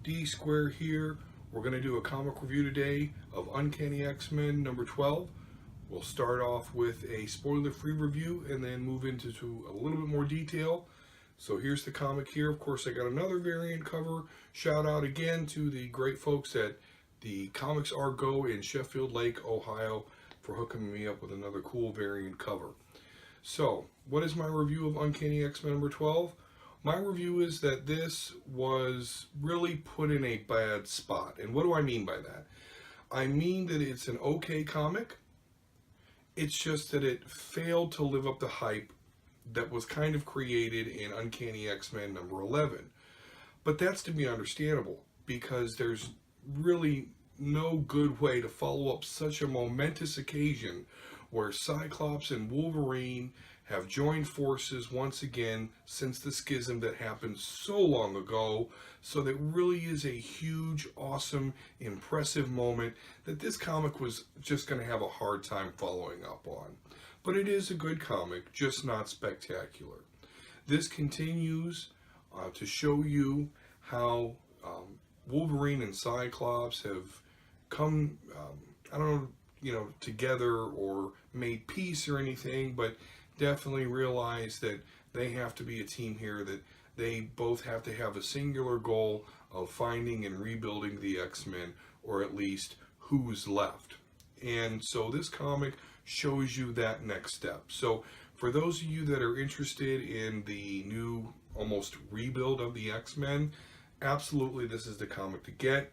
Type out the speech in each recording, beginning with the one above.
D Square here. We're going to do a comic review today of Uncanny X-Men number 12. We'll start off with a spoiler-free review and then move into a little bit more detail. So here's the comic here. Of course, I got another variant cover. Shout out again to the great folks at the Comics Argo in Sheffield Lake, Ohio, for hooking me up with another cool variant cover. So, what is my review of Uncanny X-Men number 12? My review is that this was really put in a bad spot. And what do I mean by that? I mean that it's an okay comic. It's just that it failed to live up to hype that was kind of created in Uncanny X-Men number 11. But that's to be understandable because there's really no good way to follow up such a momentous occasion where Cyclops and Wolverine have joined forces once again since the schism that happened so long ago. So that really is a huge, awesome, impressive moment that this comic was just going to have a hard time following up on. But it is a good comic, just not spectacular. This continues to show you how Wolverine and Cyclops have come, I don't know, together or made peace or anything, but definitely realize that they have to be a team here, that they both have to have a singular goal of finding and rebuilding the X-Men, or at least who's left. And so this comic shows you that next step. So for those of you that are interested in the new almost rebuild of the X-Men, absolutely this is the comic to get.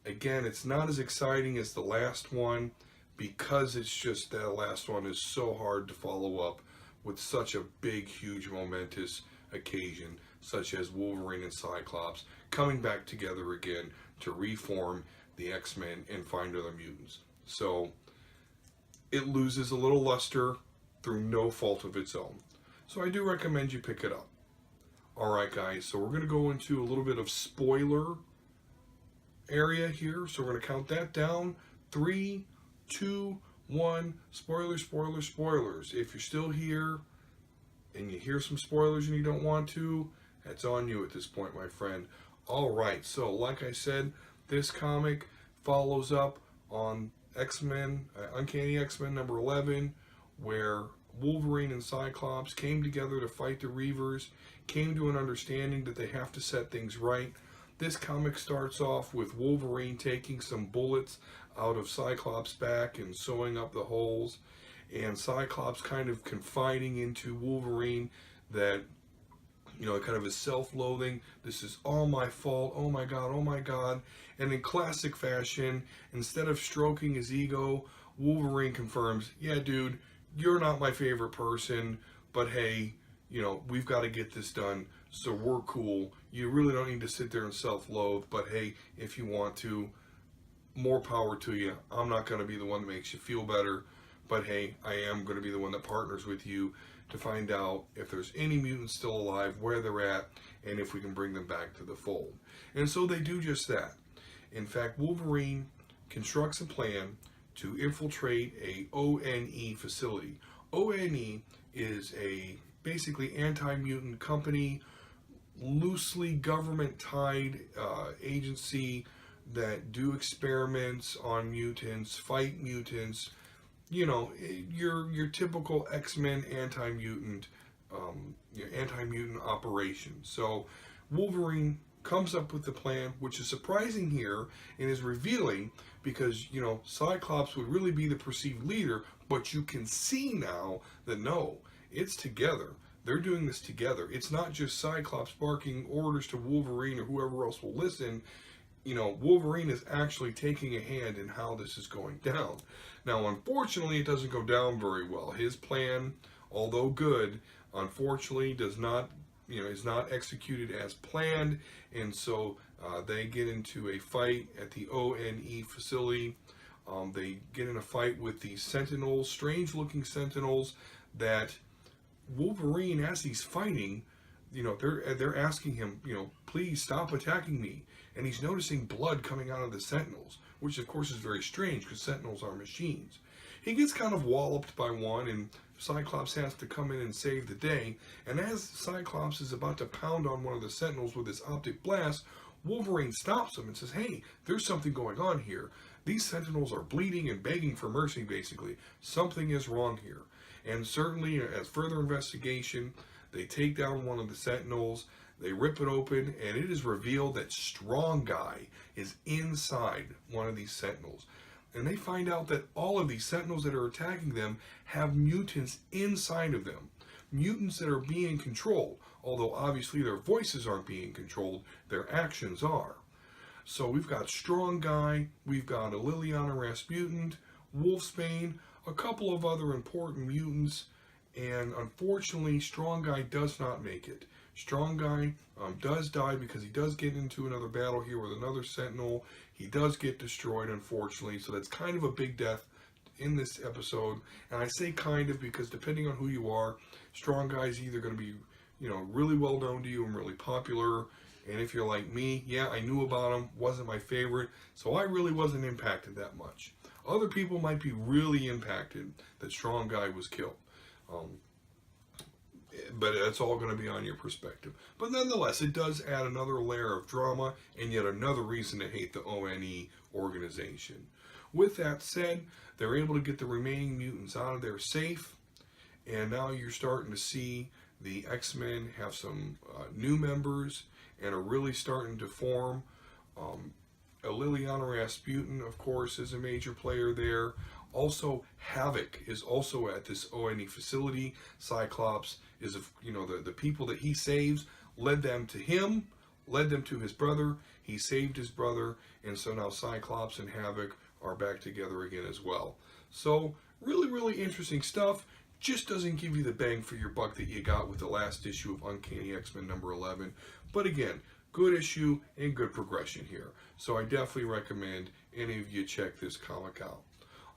Again, it's not as exciting as the last one because it's just that last one is so hard to follow up with such a big, huge, momentous occasion such as Wolverine and Cyclops coming back together again to reform the X-Men and find other mutants. So it loses a little luster through no fault of its own. So I do recommend you pick it up. Alright guys, so we're going to go into a little bit of spoiler area here. So we're going to count that down. 3, 2, 1. Spoilers, spoilers, spoilers. If you're still here and you hear some spoilers and you don't want to, that's on you at this point, my friend. Alright, so like I said, this comic follows up on X-Men, Uncanny X-Men number 11, where Wolverine and Cyclops came together to fight the Reavers, came to an understanding that they have to set things right. This comic starts off with Wolverine taking some bullets out of Cyclops' back and sewing up the holes, and Cyclops kind of confiding into Wolverine that, kind of a self-loathing, this is all my fault, oh my god, and in classic fashion, instead of stroking his ego, Wolverine confirms, yeah dude, you're not my favorite person, but hey, we've got to get this done, so we're cool. You really don't need to sit there and self-loathe, but hey, if you want to, more power to you. I'm not going to be the one that makes you feel better, but hey, I am going to be the one that partners with you to find out if there's any mutants still alive, where they're at, and if we can bring them back to the fold. And so they do just that. In fact, Wolverine constructs a plan to infiltrate a ONE facility. ONE is a basically anti-mutant company, loosely government-tied agency that do experiments on mutants, fight mutants, your typical X-Men anti-mutant operation. So Wolverine comes up with the plan, which is surprising here and is revealing because, Cyclops would really be the perceived leader, but you can see now that no, it's together. They're doing this together. It's not just Cyclops barking orders to Wolverine or whoever else will listen. Wolverine is actually taking a hand in how this is going down. Now, unfortunately, it doesn't go down very well. His plan, although good, unfortunately is not executed as planned, and so they get into a fight at the ONE facility. They get in a fight with these Sentinels, strange-looking Sentinels that Wolverine, as he's fighting, they're asking him, please stop attacking me. And he's noticing blood coming out of the Sentinels, which of course is very strange because Sentinels are machines. He gets kind of walloped by one, and Cyclops has to come in and save the day. And as Cyclops is about to pound on one of the Sentinels with his optic blast, Wolverine stops him and says, hey, there's something going on here. These Sentinels are bleeding and begging for mercy, basically. Something is wrong here. And certainly, as further investigation, they take down one of the Sentinels, they rip it open, and it is revealed that Strong Guy is inside one of these Sentinels. And they find out that all of these Sentinels that are attacking them have mutants inside of them. Mutants that are being controlled, although obviously their voices aren't being controlled, their actions are. So we've got Strong Guy, we've got a Liliana Rasputin, Wolfsbane, a couple of other important mutants, and unfortunately Strong Guy does not make it. Strong Guy does die because he does get into another battle here with another Sentinel. He does get destroyed, unfortunately, so that's kind of a big death in this episode. And I say kind of because depending on who you are, Strong Guy is either going to be, really well known to you and really popular. And if you're like me, yeah, I knew about him, wasn't my favorite, so I really wasn't impacted that much. Other people might be really impacted that Strong Guy was killed. But that's all going to be on your perspective. But nonetheless, it does add another layer of drama and yet another reason to hate the ONE organization. With that said, they're able to get the remaining mutants out of there safe. And now you're starting to see the X-Men have some new members and are really starting to form. Liliana Rasputin, of course, is a major player there. Also, Havoc is also at this ONE facility. Cyclops is, the people that he saves led them to him, led them to his brother. He saved his brother, and so now Cyclops and Havoc are back together again as well. So, really, really interesting stuff. Just doesn't give you the bang for your buck that you got with the last issue of Uncanny X-Men number 11. But again, good issue and good progression here. So I definitely recommend any of you check this comic out.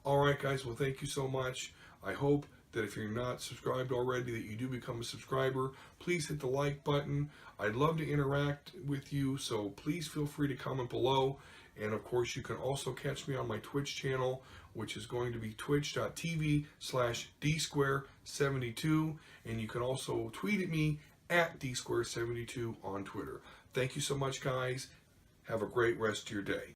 Alright guys, well thank you so much. I hope that if you're not subscribed already that you do become a subscriber. Please hit the like button. I'd love to interact with you, so please feel free to comment below. And of course you can also catch me on my Twitch channel, which is going to be twitch.tv/dsquare72. And you can also tweet at me at dsquare72 on Twitter. Thank you so much guys. Have a great rest of your day.